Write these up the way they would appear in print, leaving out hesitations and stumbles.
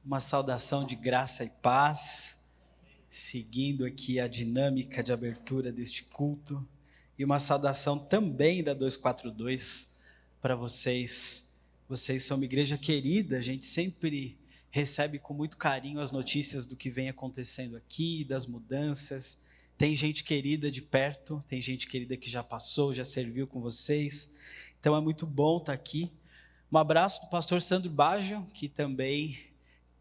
Uma saudação de graça e paz, seguindo aqui a dinâmica de abertura deste culto, e uma saudação também da 242 para vocês. Vocês são uma igreja querida, a gente sempre recebe com muito carinho as notícias do que vem acontecendo aqui, das mudanças. Tem gente querida de perto, tem gente querida que já passou, já serviu com vocês, então é muito bom estar aqui. Um abraço do pastor Sandro Baggio, que também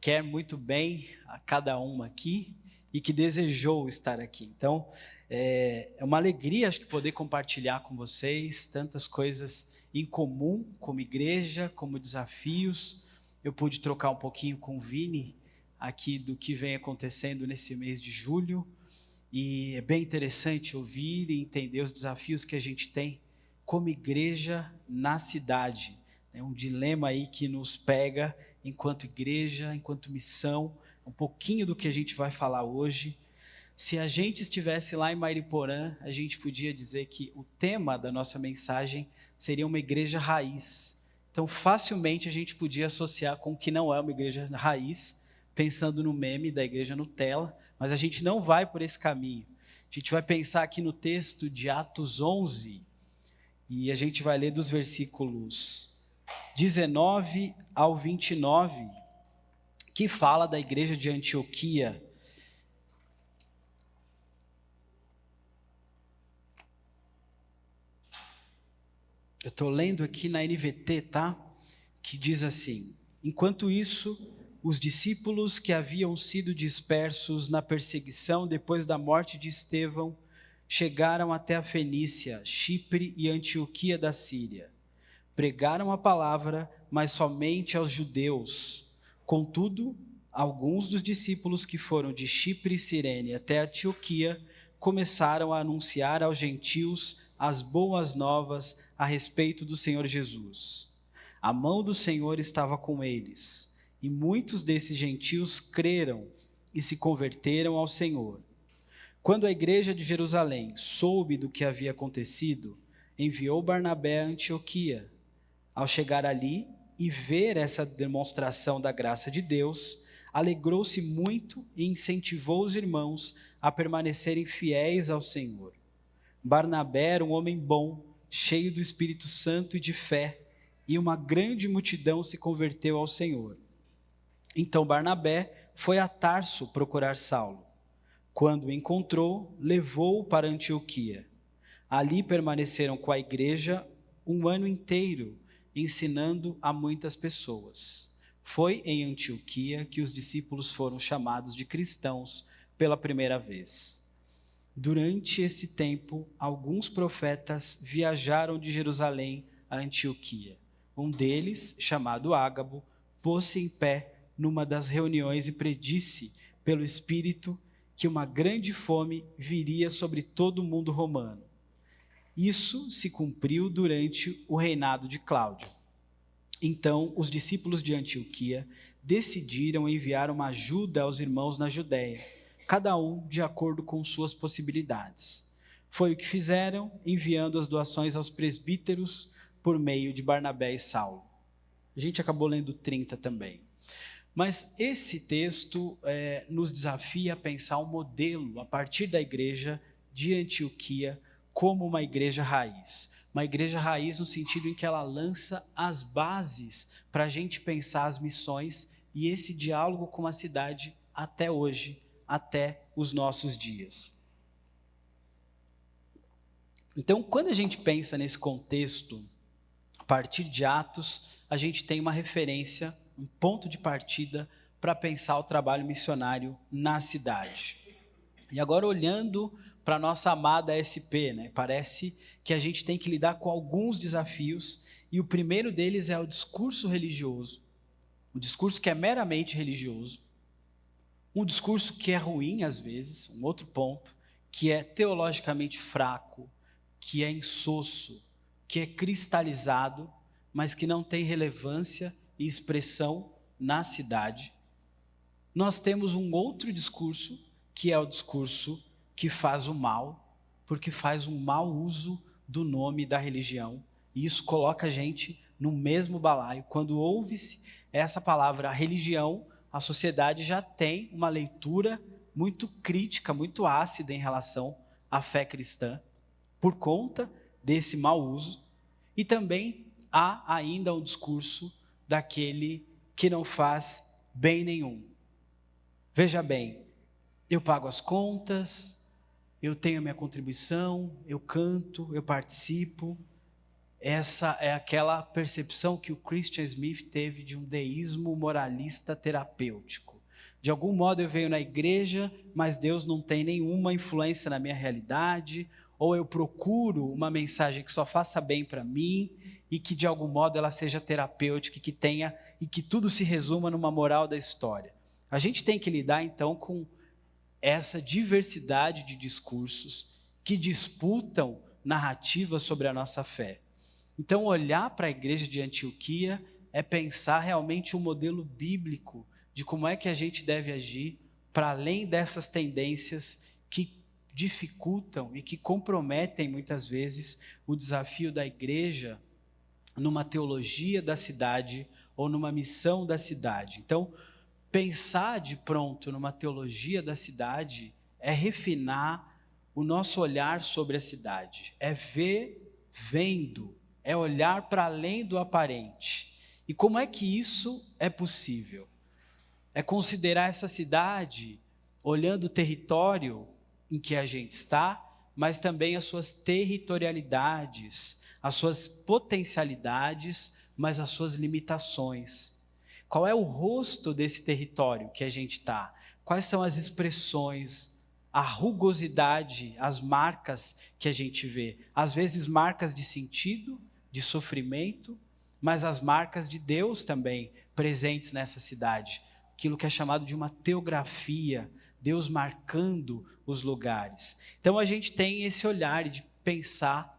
quer muito bem a cada um aqui e que desejou estar aqui. Então, é uma alegria, acho que, poder compartilhar com vocês tantas coisas em comum, como igreja, como desafios. Eu pude trocar um pouquinho com o Vini aqui do que vem acontecendo nesse mês de julho, e é bem interessante ouvir e entender os desafios que a gente tem como igreja na cidade. É um dilema aí que nos pega enquanto igreja, enquanto missão, um pouquinho do que a gente vai falar hoje. Se a gente estivesse lá em Mairiporã, a gente podia dizer que o tema da nossa mensagem seria uma igreja raiz. Então, facilmente a gente podia associar com o que não é uma igreja raiz, pensando no meme da igreja Nutella, mas a gente não vai por esse caminho. A gente vai pensar aqui no texto de Atos 11, e a gente vai ler dos versículos 19 ao 29, que fala da igreja de Antioquia. Eu estou lendo aqui na NVT, tá? Que diz assim: enquanto isso, os discípulos que haviam sido dispersos na perseguição depois da morte de Estevão chegaram até a Fenícia, Chipre e Antioquia da Síria. Pregaram a palavra, mas somente aos judeus. Contudo, alguns dos discípulos que foram de Chipre e Cirene até Antioquia começaram a anunciar aos gentios as boas novas a respeito do Senhor Jesus. A mão do Senhor estava com eles, e muitos desses gentios creram e se converteram ao Senhor. Quando a igreja de Jerusalém soube do que havia acontecido, enviou Barnabé a Antioquia. Ao chegar ali e ver essa demonstração da graça de Deus, alegrou-se muito e incentivou os irmãos a permanecerem fiéis ao Senhor. Barnabé era um homem bom, cheio do Espírito Santo e de fé, e uma grande multidão se converteu ao Senhor. Então Barnabé foi a Tarso procurar Saulo. Quando o encontrou, levou-o para Antioquia. Ali permaneceram com a igreja um ano inteiro, ensinando a muitas pessoas. Foi em Antioquia que os discípulos foram chamados de cristãos pela primeira vez. Durante esse tempo, alguns profetas viajaram de Jerusalém a Antioquia. Um deles, chamado Ágabo, pôs-se em pé numa das reuniões e predisse, pelo Espírito, que uma grande fome viria sobre todo o mundo romano. Isso se cumpriu durante o reinado de Cláudio. Então, os discípulos de Antioquia decidiram enviar uma ajuda aos irmãos na Judéia, cada um de acordo com suas possibilidades. Foi o que fizeram, enviando as doações aos presbíteros por meio de Barnabé e Saulo. A gente acabou lendo 30 também. Mas esse texto nos desafia a pensar um modelo a partir da igreja de Antioquia como uma igreja raiz. Uma igreja raiz no sentido em que ela lança as bases para a gente pensar as missões e esse diálogo com a cidade até hoje, até os nossos dias. Então, quando a gente pensa nesse contexto, a partir de Atos, a gente tem uma referência, um ponto de partida para pensar o trabalho missionário na cidade. E agora, olhando para a nossa amada SP, né? Parece que a gente tem que lidar com alguns desafios, e o primeiro deles é o discurso religioso, um discurso que é meramente religioso, um discurso que é ruim às vezes, um outro ponto, que é teologicamente fraco, que é insosso, que é cristalizado, mas que não tem relevância e expressão na cidade. Nós temos um outro discurso, que é o discurso que faz o mal, porque faz um mau uso do nome da religião, e isso coloca a gente no mesmo balaio. Quando ouve-se essa palavra religião, a sociedade já tem uma leitura muito crítica, muito ácida em relação à fé cristã, por conta desse mau uso, e também há ainda um discurso daquele que não faz bem nenhum. Veja bem, eu pago as contas, eu tenho a minha contribuição, eu canto, eu participo. Essa é aquela percepção que o Christian Smith teve de um deísmo moralista terapêutico. De algum modo eu venho na igreja, mas Deus não tem nenhuma influência na minha realidade, ou eu procuro uma mensagem que só faça bem para mim e que de algum modo ela seja terapêutica, que tenha e que tudo se resuma numa moral da história. A gente tem que lidar então com essa diversidade de discursos que disputam narrativas sobre a nossa fé. Então, olhar para a igreja de Antioquia é pensar realmente um modelo bíblico de como é que a gente deve agir para além dessas tendências que dificultam e que comprometem muitas vezes o desafio da igreja numa teologia da cidade ou numa missão da cidade. Então, pensar de pronto numa teologia da cidade é refinar o nosso olhar sobre a cidade, é ver vendo, é olhar para além do aparente. E como é que isso é possível? É considerar essa cidade olhando o território em que a gente está, mas também as suas territorialidades, as suas potencialidades, mas as suas limitações. Qual é o rosto desse território que a gente está? Quais são as expressões, a rugosidade, as marcas que a gente vê? Às vezes marcas de sentido, de sofrimento, mas as marcas de Deus também presentes nessa cidade. Aquilo que é chamado de uma teografia, Deus marcando os lugares. Então a gente tem esse olhar de pensar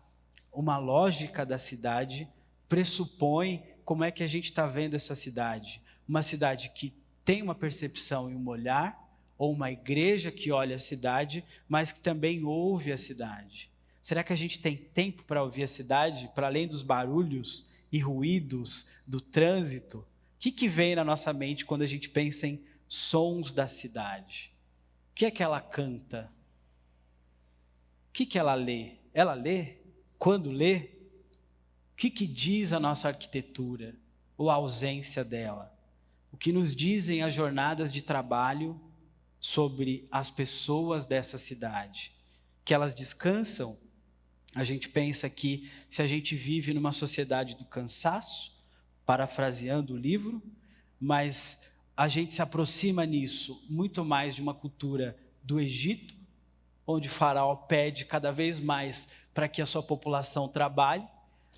uma lógica da cidade, pressupõe como é que a gente está vendo essa cidade. Uma cidade que tem uma percepção e um olhar, ou uma igreja que olha a cidade, mas que também ouve a cidade. Será que a gente tem tempo para ouvir a cidade, para além dos barulhos e ruídos do trânsito? O que vem na nossa mente quando a gente pensa em sons da cidade? O que é que ela canta? O que ela lê? Ela lê? Quando lê? O que diz a nossa arquitetura? Ou a ausência dela? O que nos dizem as jornadas de trabalho sobre as pessoas dessa cidade? Que elas descansam? A gente pensa que se a gente vive numa sociedade do cansaço, parafraseando o livro, mas a gente se aproxima nisso muito mais de uma cultura do Egito, onde o faraó pede cada vez mais para que a sua população trabalhe,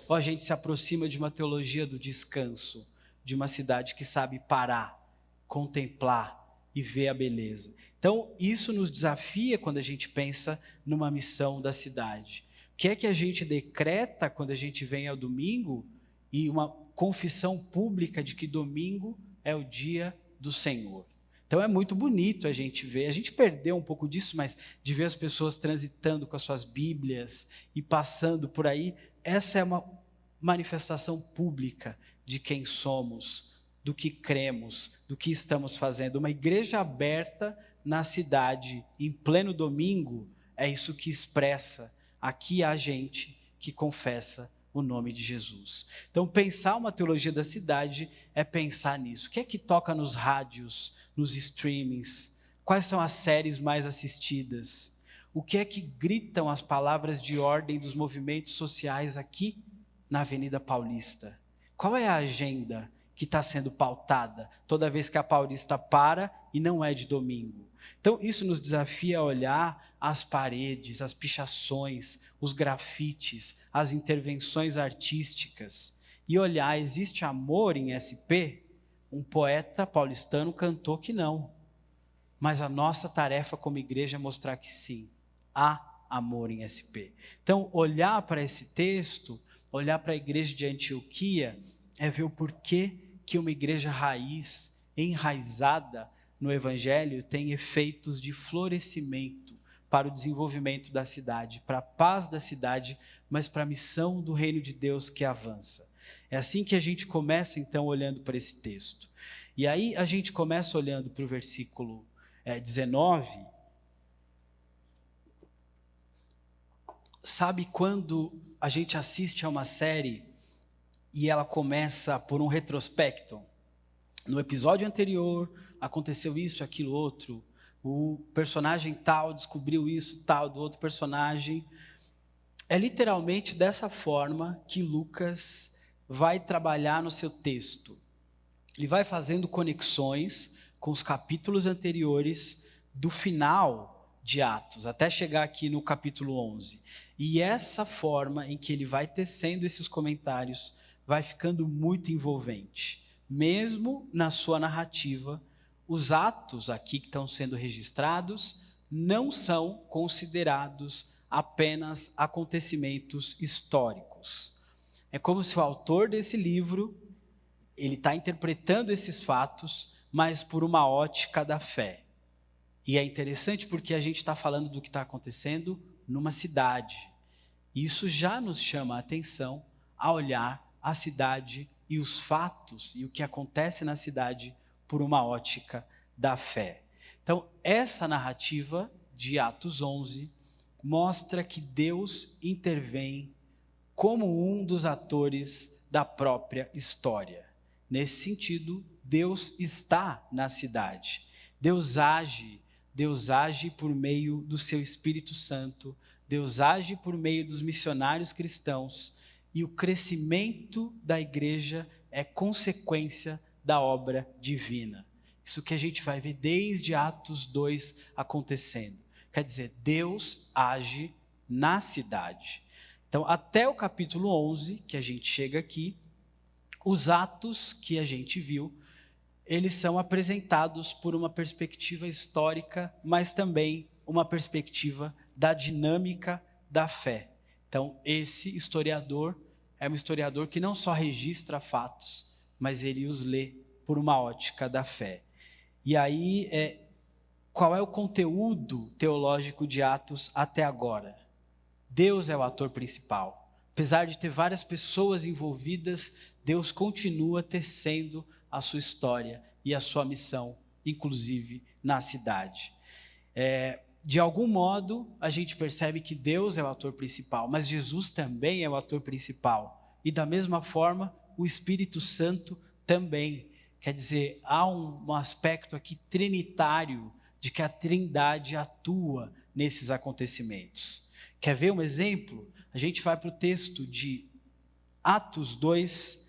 ou a gente se aproxima de uma teologia do descanso, de uma cidade que sabe parar, contemplar e ver a beleza. Então, isso nos desafia quando a gente pensa numa missão da cidade. O que é que a gente decreta quando a gente vem ao domingo e uma confissão pública de que domingo é o dia do Senhor? Então é muito bonito a gente ver, a gente perdeu um pouco disso, mas de ver as pessoas transitando com as suas Bíblias e passando por aí, essa é uma manifestação pública de quem somos, do que cremos, do que estamos fazendo. Uma igreja aberta na cidade, em pleno domingo, é isso que expressa. Aqui há gente que confessa o nome de Jesus. Então, pensar uma teologia da cidade é pensar nisso. O que é que toca nos rádios, nos streamings? Quais são as séries mais assistidas? O que é que gritam as palavras de ordem dos movimentos sociais aqui na Avenida Paulista? Qual é a agenda que está sendo pautada toda vez que a Paulista para e não é de domingo? Então, isso nos desafia a olhar as paredes, as pichações, os grafites, as intervenções artísticas e olhar, existe amor em SP? Um poeta paulistano cantou que não, mas a nossa tarefa como igreja é mostrar que sim, há amor em SP. Então, olhar para esse texto, olhar para a igreja de Antioquia, é ver o porquê que uma igreja raiz, enraizada no Evangelho, tem efeitos de florescimento para o desenvolvimento da cidade, para a paz da cidade, mas para a missão do reino de Deus que avança. É assim que a gente começa, então, olhando para esse texto. E aí a gente começa olhando para o versículo 19. Sabe quando a gente assiste a uma série e ela começa por um retrospecto? No episódio anterior aconteceu isso, aquilo, outro. O personagem tal descobriu isso, tal, do outro personagem. É literalmente dessa forma que Lucas vai trabalhar no seu texto. Ele vai fazendo conexões com os capítulos anteriores do final de Atos, até chegar aqui no capítulo 11. E essa forma em que ele vai tecendo esses comentários vai ficando muito envolvente. Mesmo na sua narrativa, os atos aqui que estão sendo registrados não são considerados apenas acontecimentos históricos. É como se o autor desse livro, ele está interpretando esses fatos, mas por uma ótica da fé. E é interessante porque a gente está falando do que está acontecendo numa cidade. Isso já nos chama a atenção a olhar a cidade e os fatos e o que acontece na cidade por uma ótica da fé. Então, essa narrativa de Atos 11 mostra que Deus intervém como um dos atores da própria história. Nesse sentido, Deus está na cidade. Deus age por meio do seu Espírito Santo. Deus age por meio dos missionários cristãos. E o crescimento da igreja é consequência da obra divina. Isso que a gente vai ver desde Atos 2 acontecendo. Quer dizer, Deus age na cidade. Então, até o capítulo 11, que a gente chega aqui, os atos que a gente viu, eles são apresentados por uma perspectiva histórica, mas também uma perspectiva da dinâmica da fé. Então, esse historiador é um historiador que não só registra fatos, mas ele os lê por uma ótica da fé. E aí, qual é o conteúdo teológico de Atos até agora? Deus é o ator principal. Apesar de ter várias pessoas envolvidas, Deus continua tecendo a sua história e a sua missão, inclusive na cidade. De algum modo, a gente percebe que Deus é o ator principal, mas Jesus também é o ator principal. E da mesma forma, o Espírito Santo também. Quer dizer, há um aspecto aqui trinitário de que a Trindade atua nesses acontecimentos. Quer ver um exemplo? A gente vai para o texto de Atos 2,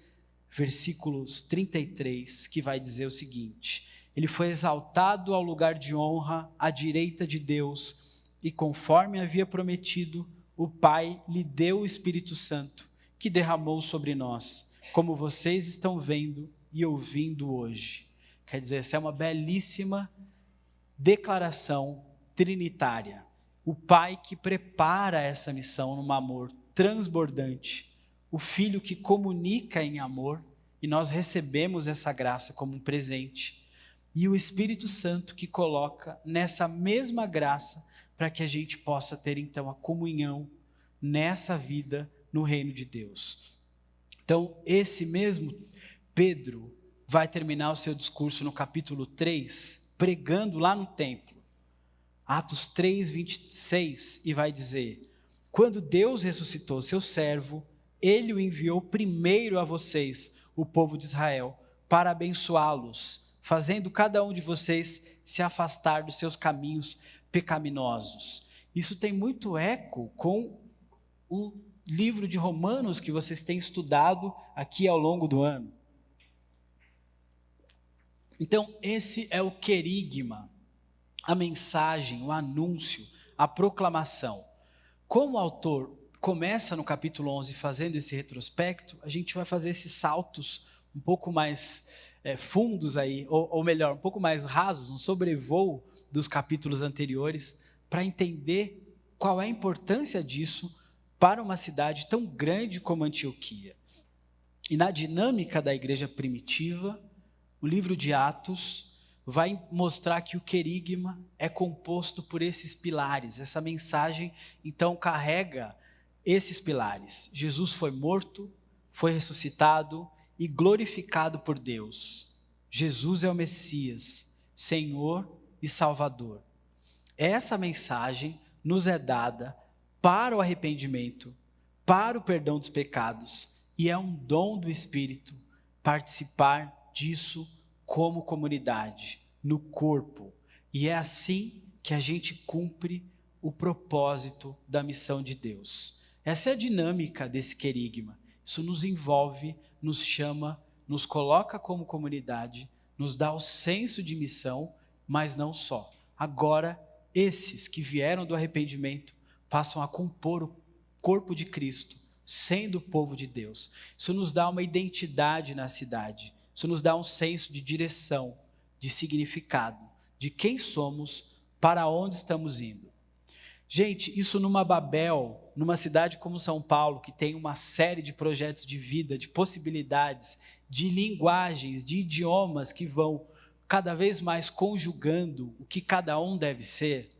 versículos 33, que vai dizer o seguinte: ele foi exaltado ao lugar de honra à direita de Deus, e conforme havia prometido, o Pai lhe deu o Espírito Santo, que derramou sobre nós, como vocês estão vendo e ouvindo hoje. Quer dizer, essa é uma belíssima declaração trinitária. O Pai que prepara essa missão num amor transbordante, o Filho que comunica em amor, e nós recebemos essa graça como um presente, e o Espírito Santo que coloca nessa mesma graça para que a gente possa ter então a comunhão nessa vida no reino de Deus. Então, esse mesmo Pedro vai terminar o seu discurso no capítulo 3, pregando lá no templo. Atos 3, 26, e vai dizer: quando Deus ressuscitou seu servo, ele o enviou primeiro a vocês, o povo de Israel, para abençoá-los, fazendo cada um de vocês se afastar dos seus caminhos pecaminosos. Isso tem muito eco com o livro de Romanos que vocês têm estudado aqui ao longo do ano. Então, esse é o querigma, a mensagem, o anúncio, a proclamação. Como o autor começa no capítulo 11 fazendo esse retrospecto, a gente vai fazer esses saltos um pouco mais fundos aí, ou melhor, um pouco mais rasos, um sobrevoo dos capítulos anteriores, para entender qual é a importância disso para uma cidade tão grande como Antioquia. E na dinâmica da igreja primitiva, o livro de Atos vai mostrar que o querigma é composto por esses pilares. Essa mensagem, então, carrega esses pilares. Jesus foi morto, foi ressuscitado e glorificado por Deus. Jesus é o Messias, Senhor e Salvador. Essa mensagem nos é dada para o arrependimento, para o perdão dos pecados, e é um dom do Espírito participar disso como comunidade, no corpo. E é assim que a gente cumpre o propósito da missão de Deus. Essa é a dinâmica desse querigma. Isso nos envolve, nos chama, nos coloca como comunidade, nos dá o senso de missão, mas não só. Agora, esses que vieram do arrependimento passam a compor o corpo de Cristo, sendo o povo de Deus. Isso nos dá uma identidade na cidade. Isso nos dá um senso de direção, de significado, de quem somos, para onde estamos indo. Gente, isso numa Babel, numa cidade como São Paulo, que tem uma série de projetos de vida, de possibilidades, de linguagens, de idiomas que vão cada vez mais conjugando o que cada um deve ser,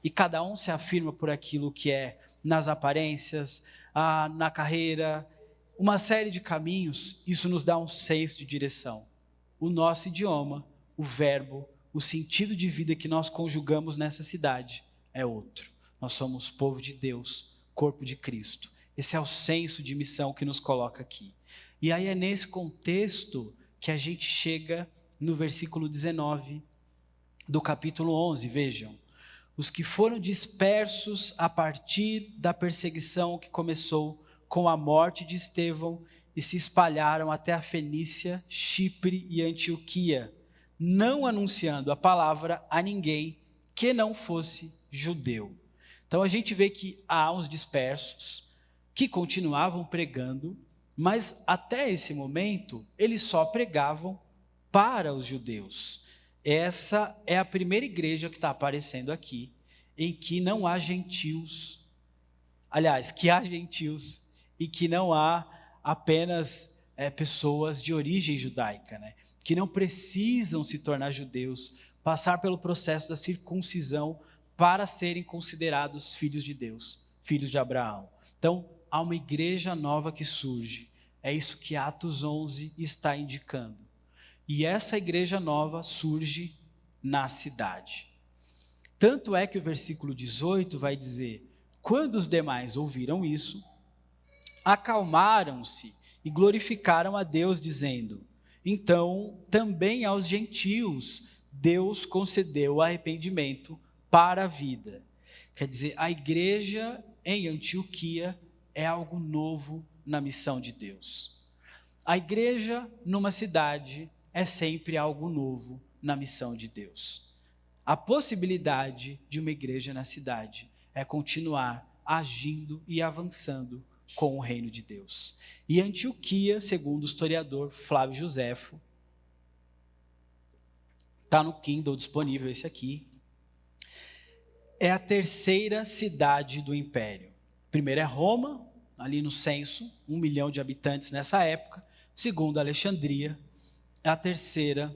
e cada um se afirma por aquilo que é nas aparências, na carreira, uma série de caminhos. Isso nos dá um senso de direção. O nosso idioma, o verbo, o sentido de vida que nós conjugamos nessa cidade é outro. Nós somos povo de Deus, corpo de Cristo. Esse é o senso de missão que nos coloca aqui. E aí é nesse contexto que a gente chega no versículo 19 do capítulo 11, vejam. Os que foram dispersos a partir da perseguição que começou com a morte de Estevão e se espalharam até a Fenícia, Chipre e Antioquia, não anunciando a palavra a ninguém que não fosse judeu. Então a gente vê que há uns dispersos que continuavam pregando, mas até esse momento eles só pregavam para os judeus. Essa é a primeira igreja que está aparecendo aqui, em que não há gentios. Aliás, que há gentios e que não há apenas pessoas de origem judaica, né? Que não precisam se tornar judeus, passar pelo processo da circuncisão para serem considerados filhos de Deus, filhos de Abraão. Então, há uma igreja nova que surge. É isso que Atos 11 está indicando. E essa igreja nova surge na cidade. Tanto é que o versículo 18 vai dizer: quando os demais ouviram isso, acalmaram-se e glorificaram a Deus, dizendo: então também aos gentios Deus concedeu arrependimento para a vida. Quer dizer, a igreja em Antioquia é algo novo na missão de Deus. A igreja numa cidade é sempre algo novo na missão de Deus. A possibilidade de uma igreja na cidade é continuar agindo e avançando com o reino de Deus. E Antioquia, segundo o historiador Flávio Joséfo, está no Kindle disponível esse aqui, é a terceira cidade do império. Primeiro é Roma, ali no censo, 1 milhão de habitantes nessa época. Segundo, Alexandria. A terceira,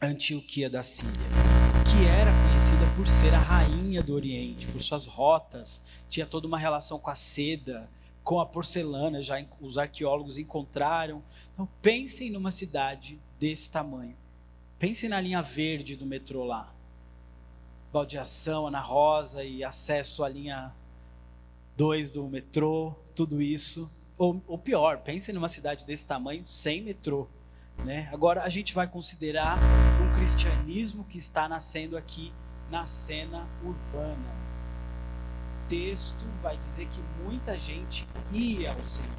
Antioquia da Síria, que era conhecida por ser a rainha do Oriente, por suas rotas, tinha toda uma relação com a seda, com a porcelana, já os arqueólogos encontraram. Então pensem numa cidade desse tamanho. Pensem na linha verde do metrô lá. Baldeação, Ana Rosa e acesso à linha 2 do metrô, tudo isso. Ou pior, pensem numa cidade desse tamanho sem metrô. Né? Agora a gente vai considerar um cristianismo que está nascendo aqui na cena urbana. O texto vai dizer que muita gente ia ao Senhor.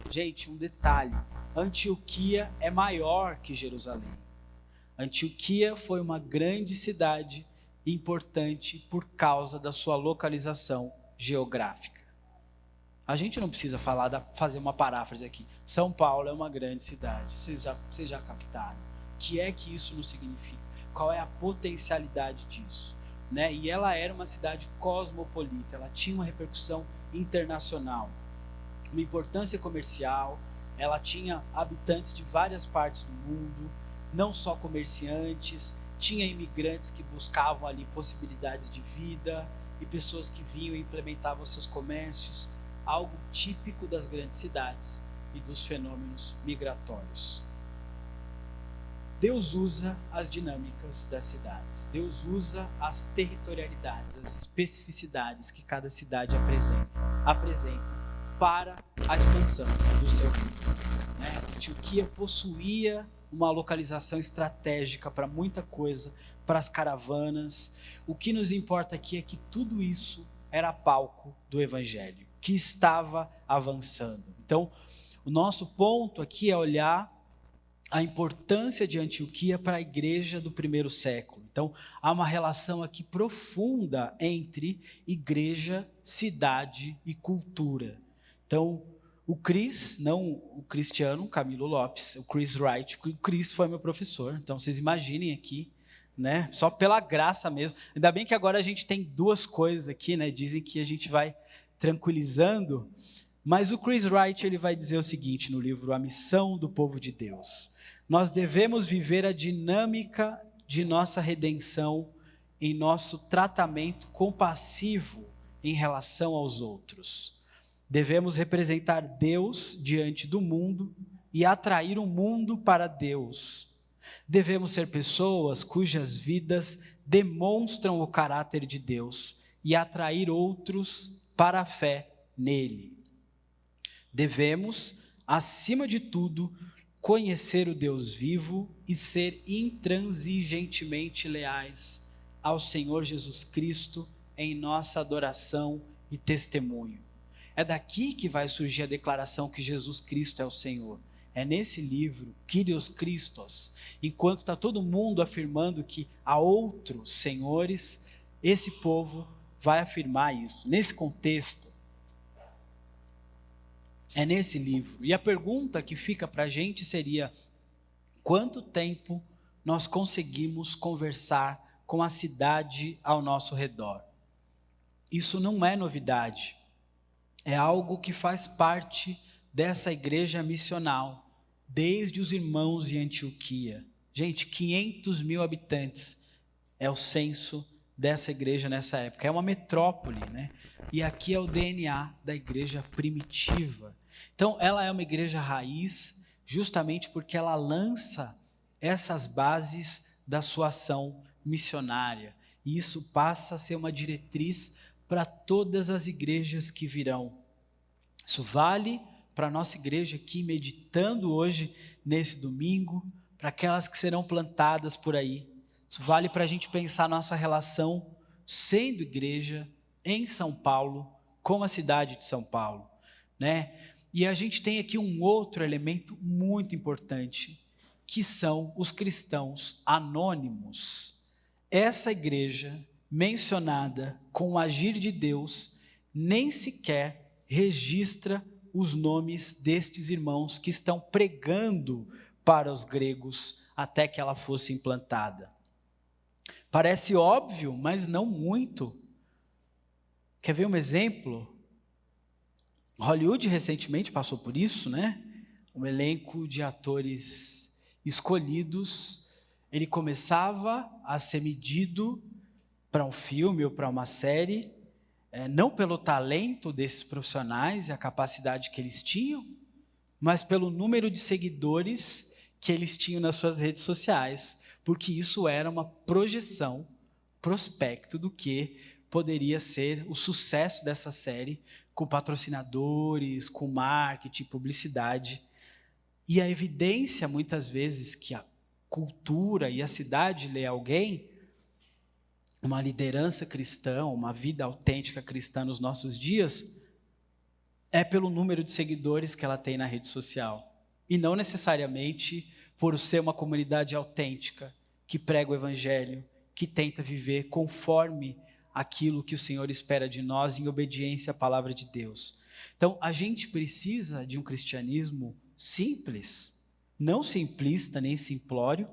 Gente, um detalhe: Antioquia é maior que Jerusalém. Antioquia foi uma grande cidade importante por causa da sua localização geográfica. A gente não precisa fazer uma paráfrase aqui. São Paulo é uma grande cidade. Vocês já captaram? O que é que isso nos significa? Qual é a potencialidade disso? Né? E ela era uma cidade cosmopolita. Ela tinha uma repercussão internacional, uma importância comercial. Ela tinha habitantes de várias partes do mundo, não só comerciantes. Tinha imigrantes que buscavam ali possibilidades de vida e pessoas que vinham e implementavam seus comércios. Algo típico das grandes cidades e dos fenômenos migratórios. Deus usa as dinâmicas das cidades, Deus usa as territorialidades, as especificidades que cada cidade apresenta para a expansão do seu reino. Antioquia possuía uma localização estratégica para muita coisa, para as caravanas. O que nos importa aqui é que tudo isso era palco do evangelho, que estava avançando. Então, o nosso ponto aqui é olhar a importância de Antioquia para a igreja do primeiro século. Então, há uma relação aqui profunda entre igreja, cidade e cultura. Então, o Chris, não o Cristiano Camilo Lopes, o Chris Wright, o Chris foi meu professor, então vocês imaginem aqui, né? Só pela graça mesmo. Ainda bem que agora a gente tem duas coisas aqui, né? Dizem que a gente vai tranquilizando, mas o Chris Wright ele vai dizer o seguinte no livro A Missão do Povo de Deus: nós devemos viver a dinâmica de nossa redenção em nosso tratamento compassivo em relação aos outros. Devemos representar Deus diante do mundo e atrair o mundo para Deus. Devemos ser pessoas cujas vidas demonstram o caráter de Deus e atrair outros para a fé nele. Devemos, acima de tudo, conhecer o Deus vivo e ser intransigentemente leais ao Senhor Jesus Cristo em nossa adoração e testemunho. É daqui que vai surgir a declaração que Jesus Cristo é o Senhor. É nesse livro, Kyrios Christos, enquanto está todo mundo afirmando que há outros senhores, esse povo vai afirmar isso. Nesse contexto, é nesse livro. E a pergunta que fica para a gente seria: quanto tempo nós conseguimos conversar com a cidade ao nosso redor? Isso não é novidade. É algo que faz parte dessa igreja missional, desde os irmãos em Antioquia. Gente, 500 mil habitantes é o censo dessa igreja nessa época. É uma metrópole, né? E aqui é o DNA da igreja primitiva. Então, ela é uma igreja raiz, justamente porque ela lança essas bases da sua ação missionária. E isso passa a ser uma diretriz para todas as igrejas que virão. Isso vale para a nossa igreja aqui, meditando hoje, nesse domingo, para aquelas que serão plantadas por aí. Isso vale para a gente pensar a nossa relação, sendo igreja, em São Paulo, com a cidade de São Paulo, né? E a gente tem aqui um outro elemento muito importante, que são os cristãos anônimos. Essa igreja, mencionada com o agir de Deus, nem sequer registra os nomes destes irmãos que estão pregando para os gregos até que ela fosse implantada. Parece óbvio, mas não muito. Quer ver um exemplo? Hollywood recentemente passou por isso, né? Um elenco de atores escolhidos, ele começava a ser medido para um filme ou para uma série, não pelo talento desses profissionais e a capacidade que eles tinham, mas pelo número de seguidores que eles tinham nas suas redes sociais, porque isso era uma projeção, prospecto do que poderia ser o sucesso dessa série, com patrocinadores, com marketing, publicidade. E a evidência, muitas vezes, que a cultura e a cidade lê alguém, uma liderança cristã, uma vida autêntica cristã nos nossos dias, é pelo número de seguidores que ela tem na rede social. E não necessariamente por ser uma comunidade autêntica, que prega o evangelho, que tenta viver conforme aquilo que o Senhor espera de nós em obediência à palavra de Deus. Então, a gente precisa de um cristianismo simples, não simplista nem simplório,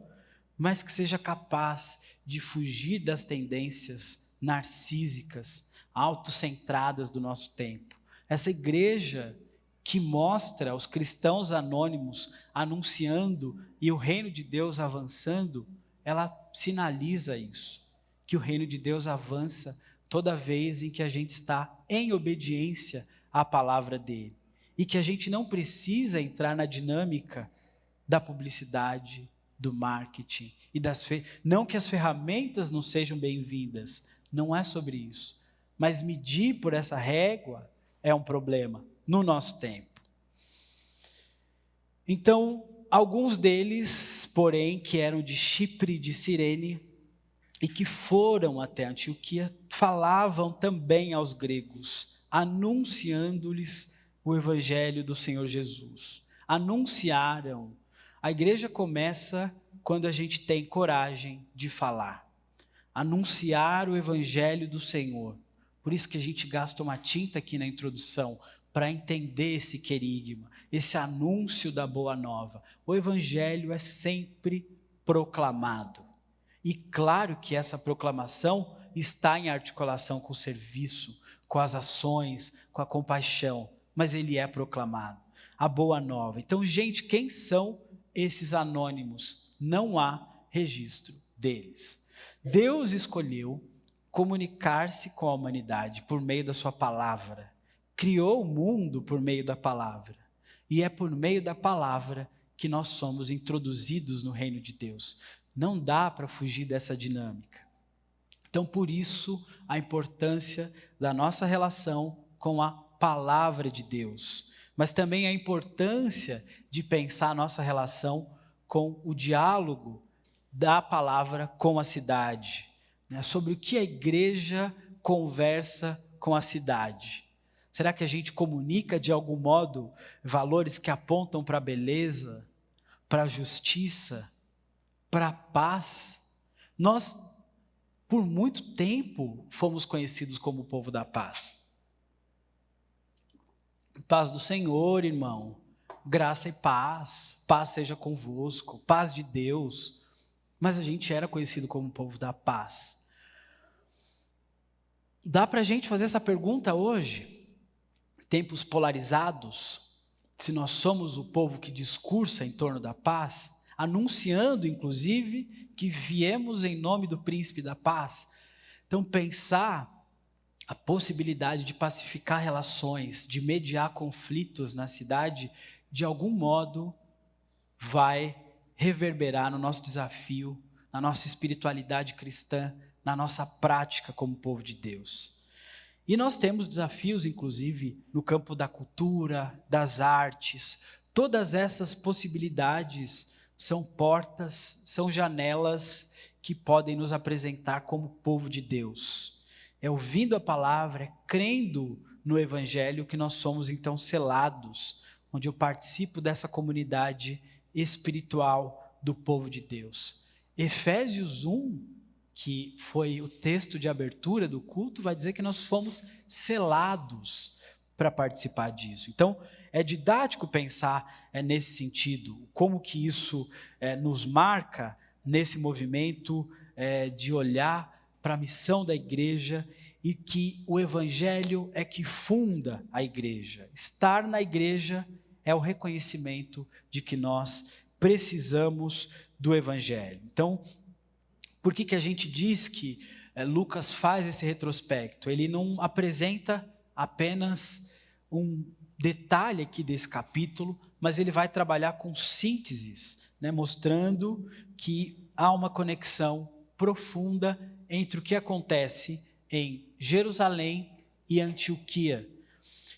mas que seja capaz de fugir das tendências narcísicas, autocentradas do nosso tempo. Essa igreja que mostra os cristãos anônimos anunciando e o reino de Deus avançando, ela sinaliza isso, que o reino de Deus avança toda vez em que a gente está em obediência à palavra dele. E que a gente não precisa entrar na dinâmica da publicidade, do marketing e não que as ferramentas não sejam bem-vindas, não é sobre isso, mas medir por essa régua é um problema no nosso tempo. Então, alguns deles, porém, que eram de Chipre, de Cirene, e que foram até Antioquia, falavam também aos gregos, anunciando-lhes o evangelho do Senhor Jesus. Anunciaram. A igreja começa quando a gente tem coragem de falar. Anunciar o evangelho do Senhor. Por isso que a gente gasta uma tinta aqui na introdução, para entender esse querigma, esse anúncio da boa nova. O evangelho é sempre proclamado. E claro que essa proclamação está em articulação com o serviço, com as ações, com a compaixão, mas ele é proclamado. A boa nova. Então, gente, quem são esses anônimos? Não há registro deles. Deus escolheu comunicar-se com a humanidade por meio da sua palavra. Criou o mundo por meio da palavra. E é por meio da palavra que nós somos introduzidos no reino de Deus. Não dá para fugir dessa dinâmica. Então, por isso, a importância da nossa relação com a palavra de Deus. Mas também a importância de pensar a nossa relação com o diálogo da palavra com a cidade. Sobre o que a igreja conversa com a cidade. Será que a gente comunica de algum modo valores que apontam para a beleza, para a justiça, para a paz? Nós, por muito tempo, fomos conhecidos como o povo da paz. Paz do Senhor, irmão, graça e paz, paz seja convosco, paz de Deus. Mas a gente era conhecido como o povo da paz. Dá para a gente fazer essa pergunta hoje? Tempos polarizados, se nós somos o povo que discursa em torno da paz, anunciando, inclusive, que viemos em nome do príncipe da paz. Então, pensar a possibilidade de pacificar relações, de mediar conflitos na cidade, de algum modo, vai reverberar no nosso desafio, na nossa espiritualidade cristã, na nossa prática como povo de Deus. E nós temos desafios, inclusive, no campo da cultura, das artes. Todas essas possibilidades são portas, são janelas que podem nos apresentar como povo de Deus. É ouvindo a palavra, é crendo no evangelho que nós somos então selados, onde eu participo dessa comunidade espiritual do povo de Deus. Efésios 1, que foi o texto de abertura do culto, vai dizer que nós fomos selados para participar disso. Então, é didático pensar nesse sentido, como que isso nos marca nesse movimento de olhar para a missão da igreja e que o evangelho é que funda a igreja. Estar na igreja é o reconhecimento de que nós precisamos do evangelho. Então, por que a gente diz que Lucas faz esse retrospecto? Ele não apresenta apenas um detalhe aqui desse capítulo, mas ele vai trabalhar com sínteses, mostrando que há uma conexão profunda entre o que acontece em Jerusalém e Antioquia.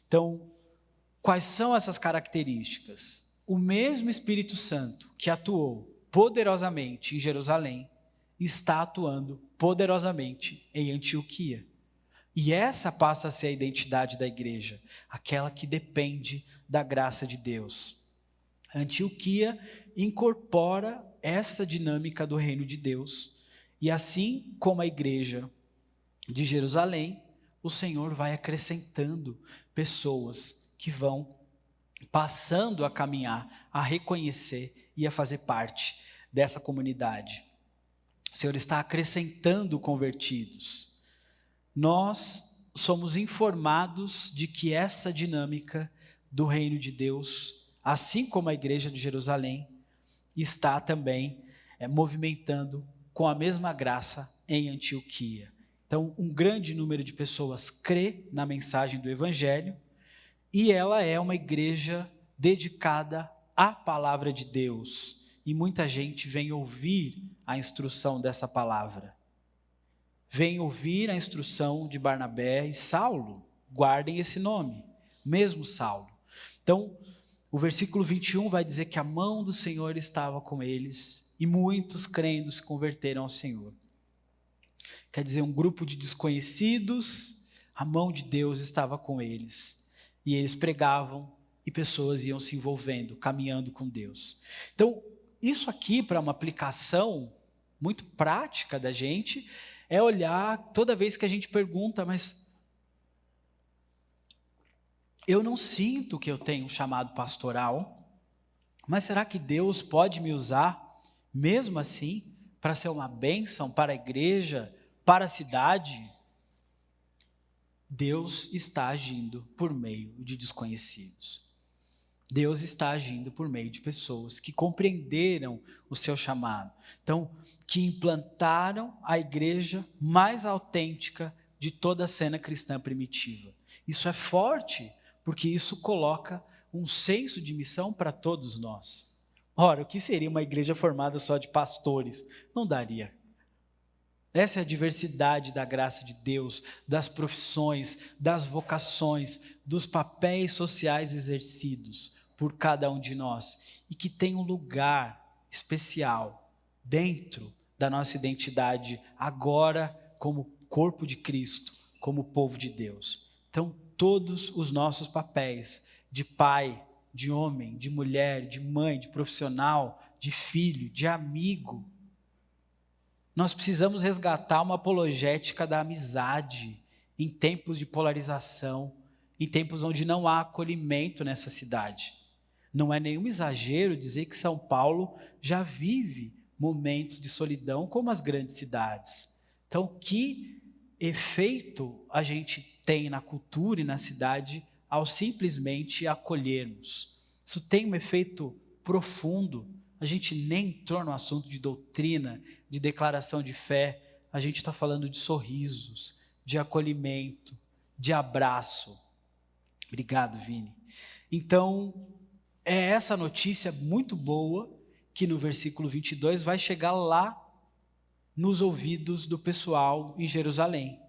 Então, quais são essas características? O mesmo Espírito Santo que atuou poderosamente em Jerusalém está atuando poderosamente em Antioquia. E essa passa a ser a identidade da igreja, aquela que depende da graça de Deus. Antioquia incorpora essa dinâmica do reino de Deus, e assim como a igreja de Jerusalém, o Senhor vai acrescentando pessoas que vão passando a caminhar, a reconhecer e a fazer parte dessa comunidade. O Senhor está acrescentando convertidos. Nós somos informados de que essa dinâmica do reino de Deus, assim como a igreja de Jerusalém, está também movimentando com a mesma graça em Antioquia. Então, um grande número de pessoas crê na mensagem do evangelho e ela é uma igreja dedicada à palavra de Deus. e muita gente vem ouvir a instrução dessa palavra. Vem ouvir a instrução de Barnabé e Saulo. Guardem esse nome, mesmo Saulo. Então, o versículo 21 vai dizer que a mão do Senhor estava com eles e muitos crendo se converteram ao Senhor. Quer dizer, um grupo de desconhecidos, a mão de Deus estava com eles. E eles pregavam e pessoas iam se envolvendo, caminhando com Deus. Então, isso aqui para uma aplicação muito prática da gente, é olhar toda vez que a gente pergunta, mas eu não sinto que eu tenho um chamado pastoral, mas será que Deus pode me usar, mesmo assim, para ser uma bênção para a igreja, para a cidade? Deus está agindo por meio de desconhecidos. Deus está agindo por meio de pessoas que compreenderam o seu chamado. Então, que implantaram a igreja mais autêntica de toda a cena cristã primitiva. Isso é forte, porque isso coloca um senso de missão para todos nós. Ora, o que seria uma igreja formada só de pastores? Não daria. Essa é a diversidade da graça de Deus, das profissões, das vocações, dos papéis sociais exercidos por cada um de nós, e que tem um lugar especial dentro da nossa identidade agora como corpo de Cristo, como povo de Deus. Então, todos os nossos papéis de pai, de homem, de mulher, de mãe, de profissional, de filho, de amigo, nós precisamos resgatar uma apologética da amizade em tempos de polarização, em tempos onde não há acolhimento nessa cidade. Não é nenhum exagero dizer que São Paulo já vive momentos de solidão como as grandes cidades. Então, que efeito a gente tem na cultura e na cidade ao simplesmente acolhermos? Isso tem um efeito profundo. A gente nem entrou no assunto de doutrina, de declaração de fé, a gente está falando de sorrisos, de acolhimento, de abraço. Obrigado, Vini. Então, é essa notícia muito boa que no versículo 22 vai chegar lá nos ouvidos do pessoal em Jerusalém.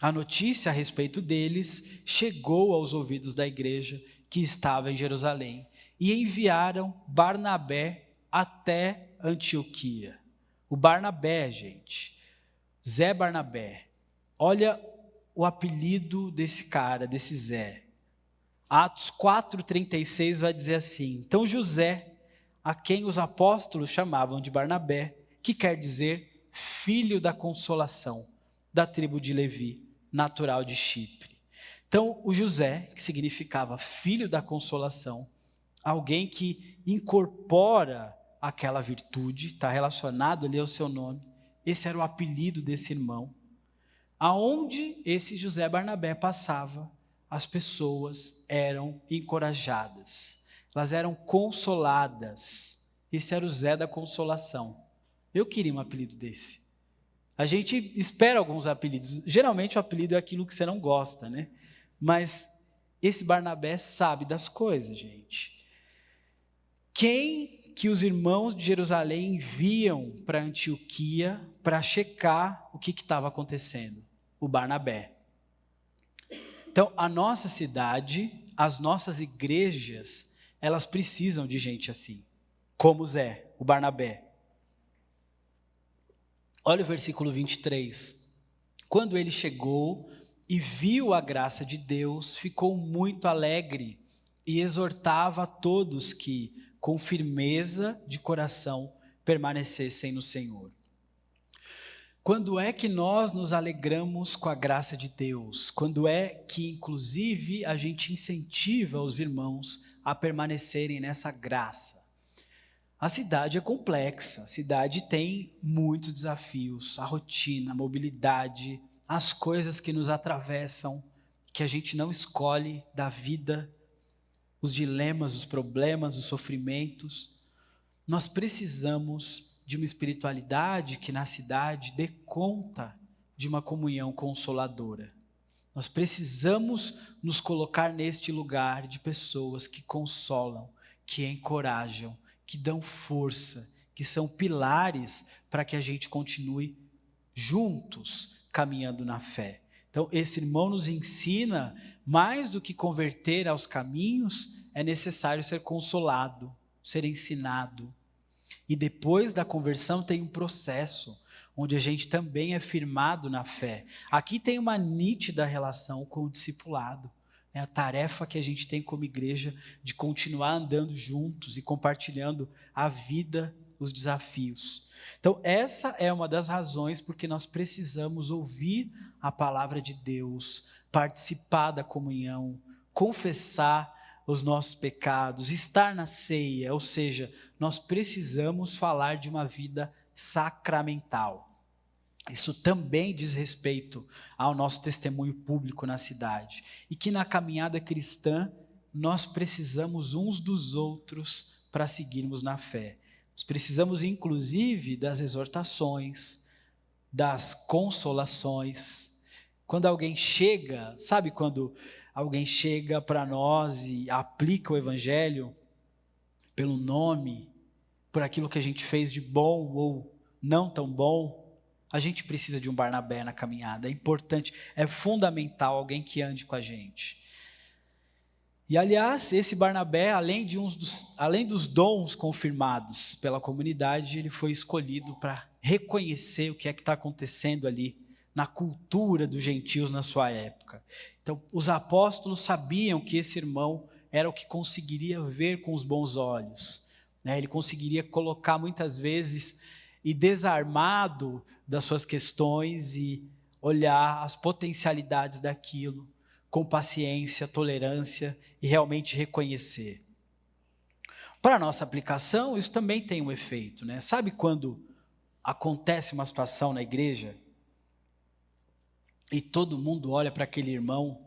A notícia a respeito deles chegou aos ouvidos da igreja que estava em Jerusalém e enviaram Barnabé até Antioquia. O Barnabé, gente, Zé Barnabé, olha o apelido desse cara, desse Zé. Atos 4,36 vai dizer assim: então José, a quem os apóstolos chamavam de Barnabé, que quer dizer filho da consolação, da tribo de Levi, natural de Chipre. Então o José, que significava filho da consolação, alguém que incorpora aquela virtude, está relacionado ali ao seu nome, esse era o apelido desse irmão. Aonde esse José Barnabé passava, as pessoas eram encorajadas, elas eram consoladas. Esse era o Zé da consolação. Eu queria um apelido desse. A gente espera alguns apelidos, geralmente o apelido é aquilo que você não gosta, né? Mas esse Barnabé sabe das coisas, gente. Quem que os irmãos de Jerusalém enviam para Antioquia para checar o que estava acontecendo? O Barnabé. Então, a nossa cidade, as nossas igrejas, elas precisam de gente assim, como Zé, o Barnabé. Olha o versículo 23. Quando ele chegou e viu a graça de Deus, ficou muito alegre e exortava a todos que, com firmeza de coração, permanecessem no Senhor. Quando é que nós nos alegramos com a graça de Deus? Quando é que, inclusive, a gente incentiva os irmãos a permanecerem nessa graça? A cidade é complexa, a cidade tem muitos desafios, a rotina, a mobilidade, as coisas que nos atravessam, que a gente não escolhe da vida, os dilemas, os problemas, os sofrimentos. Nós precisamos de uma espiritualidade que na cidade dê conta de uma comunhão consoladora. Nós precisamos nos colocar neste lugar de pessoas que consolam, que encorajam, que dão força, que são pilares para que a gente continue juntos caminhando na fé. Então, esse irmão nos ensina, mais do que converter aos caminhos, é necessário ser consolado, ser ensinado. E depois da conversão tem um processo, onde a gente também é firmado na fé. Aqui tem uma nítida relação com o discipulado. É a tarefa que a gente tem como igreja de continuar andando juntos e compartilhando a vida, os desafios. Então, essa é uma das razões porque nós precisamos ouvir a palavra de Deus, participar da comunhão, confessar os nossos pecados, estar na ceia, ou seja, nós precisamos falar de uma vida sacramental. Isso também diz respeito ao nosso testemunho público na cidade. E que na caminhada cristã, nós precisamos uns dos outros para seguirmos na fé. Nós precisamos, inclusive, das exortações, das consolações. Quando alguém chega, sabe quando alguém chega para nós e aplica o evangelho pelo nome, por aquilo que a gente fez de bom ou não tão bom, a gente precisa de um Barnabé na caminhada. É importante, é fundamental alguém que ande com a gente. E aliás, esse Barnabé, além dos dons confirmados pela comunidade, ele foi escolhido para reconhecer o que é que está acontecendo ali na cultura dos gentios na sua época. Então, os apóstolos sabiam que esse irmão era o que conseguiria ver com os bons olhos, né? Ele conseguiria colocar muitas vezes e desarmado das suas questões e olhar as potencialidades daquilo com paciência, tolerância e realmente reconhecer. Para a nossa aplicação, isso também tem um efeito, né? Sabe quando acontece uma situação na igreja e todo mundo olha para aquele irmão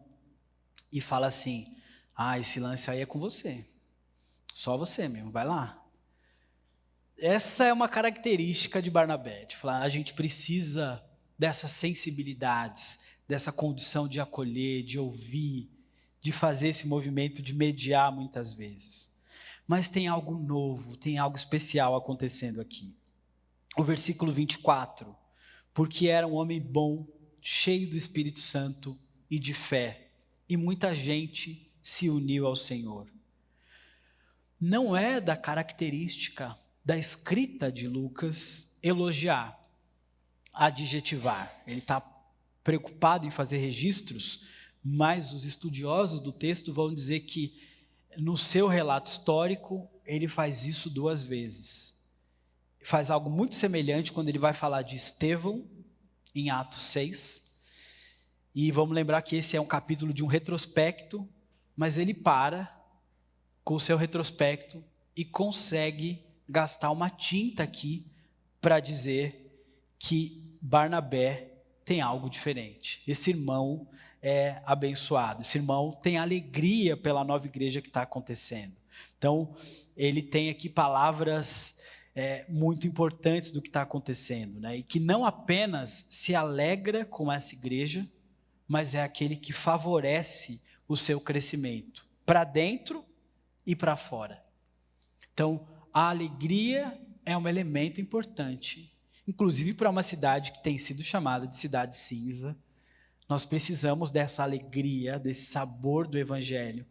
e fala assim: ah, esse lance aí é com você, só você mesmo, vai lá. Essa é uma característica de Barnabé, de falar, a gente precisa dessas sensibilidades, dessa condição de acolher, de ouvir, de fazer esse movimento de mediar muitas vezes. Mas tem algo novo, tem algo especial acontecendo aqui. O versículo 24, porque era um homem bom, cheio do Espírito Santo e de fé, e muita gente se uniu ao Senhor. Não é da característica da escrita de Lucas elogiar, adjetivar. Ele está preocupado em fazer registros, mas os estudiosos do texto vão dizer que no seu relato histórico ele faz isso 2 vezes. Faz algo muito semelhante quando ele vai falar de Estevão, em Atos 6, e vamos lembrar que esse é um capítulo de um retrospecto, mas ele para com o seu retrospecto e consegue gastar uma tinta aqui para dizer que Barnabé tem algo diferente. Esse irmão é abençoado, esse irmão tem alegria pela nova igreja que está acontecendo. Então, ele tem aqui palavras muito importantes do que está acontecendo, né? E que não apenas se alegra com essa igreja, mas é aquele que favorece o seu crescimento, para dentro e para fora. Então, a alegria é um elemento importante, inclusive para uma cidade que tem sido chamada de cidade cinza. Nós precisamos dessa alegria, desse sabor do evangelho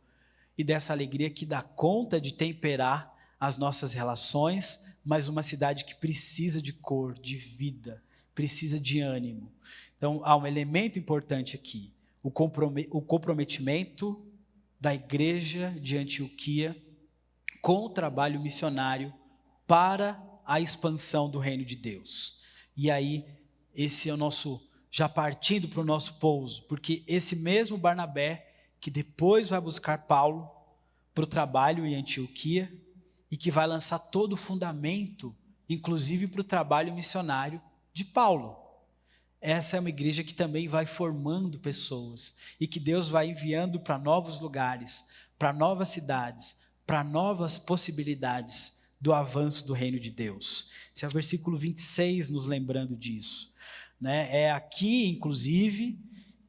e dessa alegria que dá conta de temperar as nossas relações, mas uma cidade que precisa de cor, de vida, precisa de ânimo. Então, há um elemento importante aqui, o comprometimento da igreja de Antioquia com o trabalho missionário para a expansão do reino de Deus. E aí, esse é o nosso, já partindo para o nosso pouso, porque esse mesmo Barnabé, que depois vai buscar Paulo para o trabalho em Antioquia, e que vai lançar todo o fundamento, inclusive para o trabalho missionário de Paulo. Essa é uma igreja que também vai formando pessoas, e que Deus vai enviando para novos lugares, para novas cidades, para novas possibilidades do avanço do reino de Deus. Esse é o versículo 26 nos lembrando disso, né? É aqui, inclusive,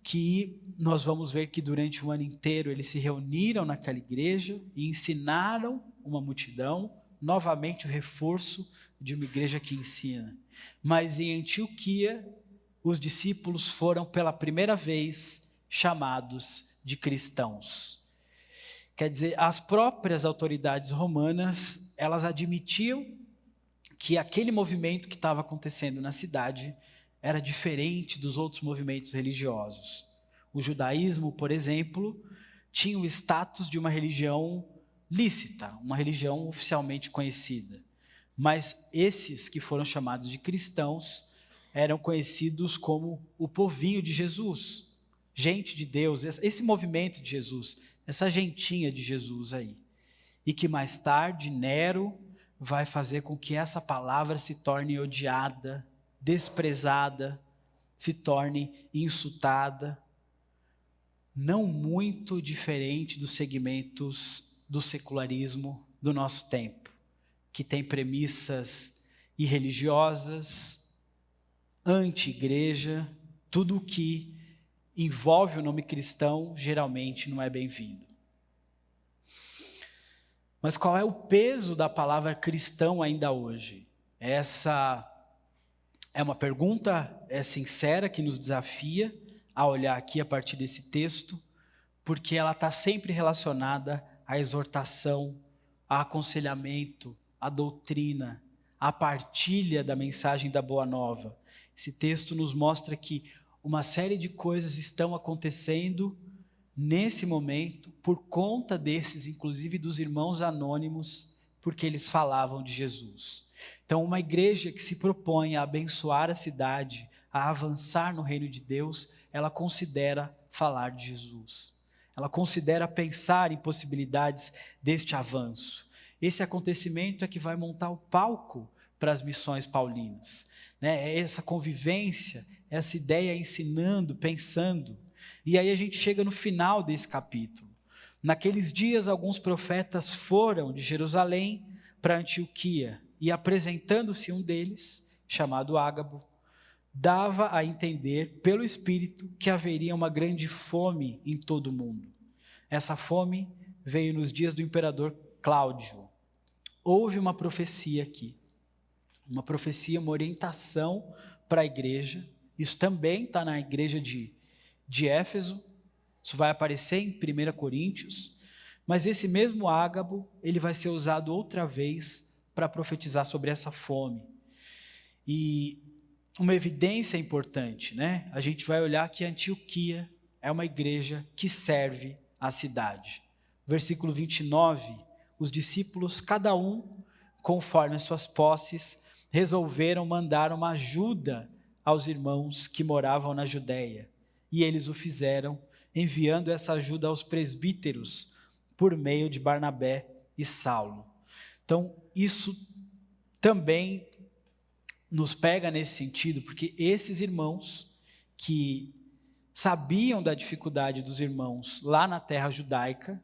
que nós vamos ver que durante o ano inteiro eles se reuniram naquela igreja e ensinaram uma multidão novamente o reforço de uma igreja que ensina. Mas em Antioquia, os discípulos foram pela primeira vez chamados de cristãos. Quer dizer, as próprias autoridades romanas, elas admitiam que aquele movimento que estava acontecendo na cidade era diferente dos outros movimentos religiosos. O judaísmo, por exemplo, tinha o status de uma religião lícita, uma religião oficialmente conhecida. Mas esses que foram chamados de cristãos eram conhecidos como o povinho de Jesus, gente de Deus, esse movimento de Jesus, essa gentinha de Jesus aí. E que mais tarde Nero vai fazer com que essa palavra se torne odiada, desprezada, se torne insultada, não muito diferente dos segmentos do secularismo do nosso tempo, que tem premissas irreligiosas, anti-igreja, tudo o que envolve o nome cristão geralmente não é bem-vindo. Mas qual é o peso da palavra cristão ainda hoje? Essa é uma pergunta sincera que nos desafia a olhar aqui a partir desse texto, porque ela está sempre relacionada à exortação, ao aconselhamento, à doutrina, à partilha da mensagem da Boa Nova. Esse texto nos mostra que uma série de coisas estão acontecendo nesse momento, por conta desses, inclusive dos irmãos anônimos, porque eles falavam de Jesus. Então, uma igreja que se propõe a abençoar a cidade, a avançar no reino de Deus, ela considera falar de Jesus. Ela considera pensar em possibilidades deste avanço. Esse acontecimento é que vai montar o palco para as missões paulinas. É essa convivência, essa ideia ensinando, pensando. E aí a gente chega no final desse capítulo. Naqueles dias, alguns profetas foram de Jerusalém para Antioquia, e apresentando-se um deles, chamado Ágabo, dava a entender pelo Espírito que haveria uma grande fome em todo o mundo. Essa fome veio nos dias do imperador Cláudio. Houve uma profecia aqui, uma profecia, uma orientação para a igreja. Isso também está na igreja de Éfeso, isso vai aparecer em 1 Coríntios, mas esse mesmo Ágabo, ele vai ser usado outra vez para profetizar sobre essa fome. E uma evidência importante, né? A gente vai olhar que Antioquia é uma igreja que serve a cidade. Versículo 29, os discípulos, cada um, conforme as suas posses, resolveram mandar uma ajuda aos irmãos que moravam na Judéia. E eles o fizeram, enviando essa ajuda aos presbíteros, por meio de Barnabé e Saulo. Então, isso também nos pega nesse sentido, porque esses irmãos que sabiam da dificuldade dos irmãos lá na terra judaica,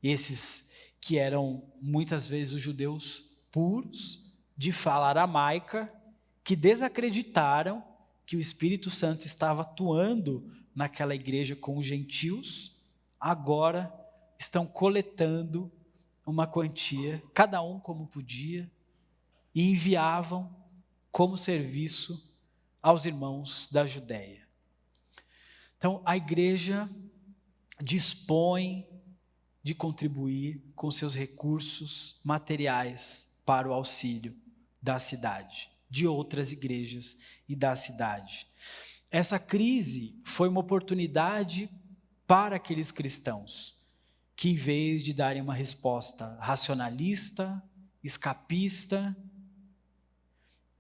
esses que eram muitas vezes os judeus puros, de fala aramaica, que desacreditaram que o Espírito Santo estava atuando naquela igreja com os gentios, agora estão coletando uma quantia, cada um como podia, e enviavam como serviço aos irmãos da Judéia. Então, a igreja dispõe de contribuir com seus recursos materiais para o auxílio da cidade, de outras igrejas e da cidade. Essa crise foi uma oportunidade para aqueles cristãos que, em vez de darem uma resposta racionalista, escapista,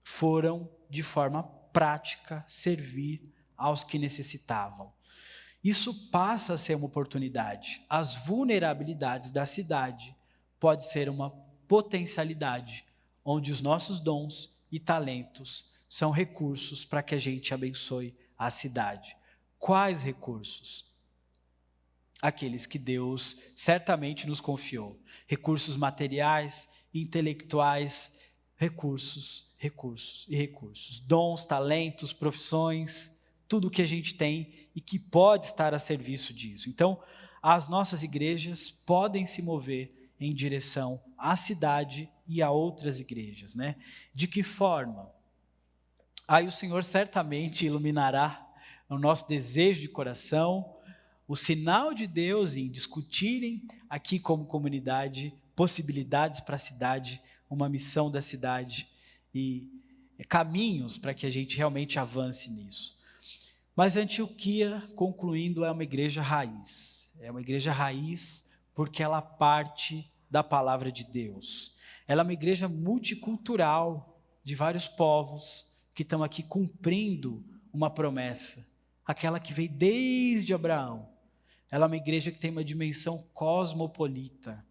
foram, de forma prática, servir aos que necessitavam. Isso passa a ser uma oportunidade. As vulnerabilidades da cidade pode ser uma potencialidade, onde os nossos dons e talentos são recursos para que a gente abençoe a cidade. Quais recursos? Aqueles que Deus certamente nos confiou. Recursos materiais, intelectuais, recursos e recursos. Dons, talentos, profissões, tudo o que a gente tem e que pode estar a serviço disso. Então, as nossas igrejas podem se mover em direção à cidade e a outras igrejas, né? De que forma? Aí o Senhor certamente iluminará o nosso desejo de coração, o sinal de Deus em discutirem aqui como comunidade possibilidades para a cidade, uma missão da cidade e caminhos para que a gente realmente avance nisso. Mas Antioquia, concluindo, é uma igreja raiz. É uma igreja raiz porque ela parte da palavra de Deus. Ela é uma igreja multicultural de vários povos que estão aqui cumprindo uma promessa, aquela que veio desde Abraão. Ela é uma igreja que tem uma dimensão cosmopolita.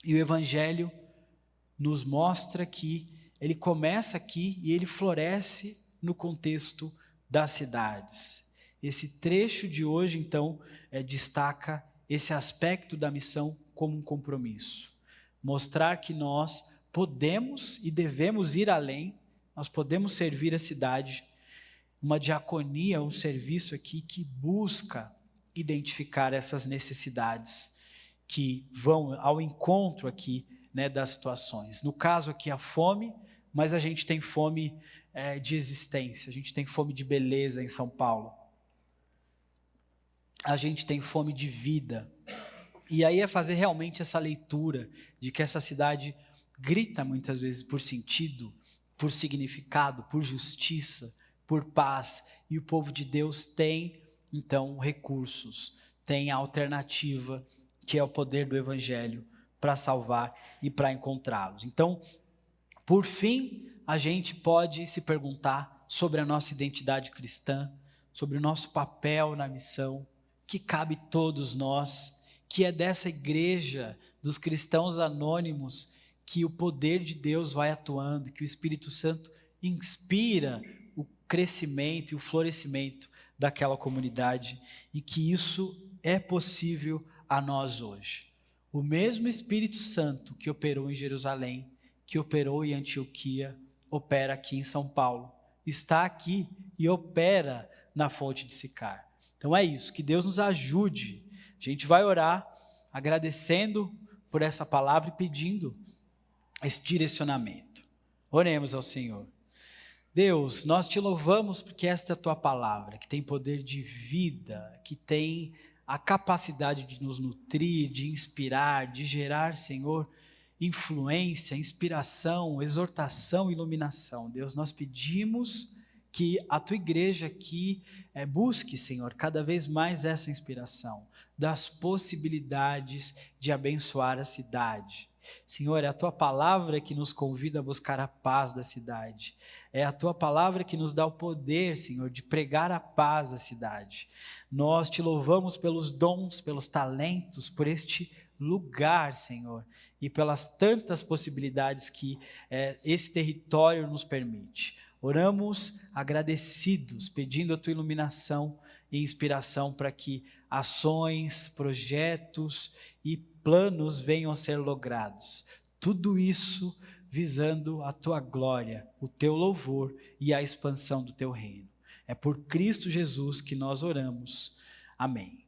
E o Evangelho nos mostra que ele começa aqui e ele floresce no contexto das cidades. Esse trecho de hoje, então, destaca esse aspecto da missão como um compromisso. Mostrar que nós podemos e devemos ir além, nós podemos servir a cidade, uma diaconia, um serviço aqui que busca identificar essas necessidades que vão ao encontro aqui, né, das situações. No caso aqui a fome, mas a gente tem fome de existência, a gente tem fome de beleza em São Paulo. A gente tem fome de vida. E aí é fazer realmente essa leitura de que essa cidade grita muitas vezes por sentido, por significado, por justiça, por paz. E o povo de Deus tem, então, recursos, tem a alternativa, que é o poder do Evangelho, para salvar e para encontrá-los. Então, por fim, a gente pode se perguntar sobre a nossa identidade cristã, sobre o nosso papel na missão, que cabe a todos nós, que é dessa igreja dos cristãos anônimos que o poder de Deus vai atuando, que o Espírito Santo inspira o crescimento e o florescimento daquela comunidade e que isso é possível a nós hoje. O mesmo Espírito Santo que operou em Jerusalém, que operou em Antioquia, opera aqui em São Paulo, está aqui e opera na Fonte de Sicar. Então é isso, que Deus nos ajude. A gente vai orar agradecendo por essa palavra e pedindo esse direcionamento. Oremos ao Senhor. Deus, nós te louvamos porque esta é a tua palavra, que tem poder de vida, que tem a capacidade de nos nutrir, de inspirar, de gerar, Senhor, influência, inspiração, exortação, iluminação. Deus, nós pedimos que a tua igreja aqui busque, Senhor, cada vez mais essa inspiração, das possibilidades de abençoar a cidade. Senhor, é a tua palavra que nos convida a buscar a paz da cidade. É a tua palavra que nos dá o poder, Senhor, de pregar a paz à cidade. Nós te louvamos pelos dons, pelos talentos, por este lugar, Senhor, e pelas tantas possibilidades que esse território nos permite. Oramos agradecidos, pedindo a tua iluminação e inspiração para que ações, projetos e planos venham a ser logrados. Tudo isso visando a tua glória, o teu louvor e a expansão do teu reino. É por Cristo Jesus que nós oramos. Amém.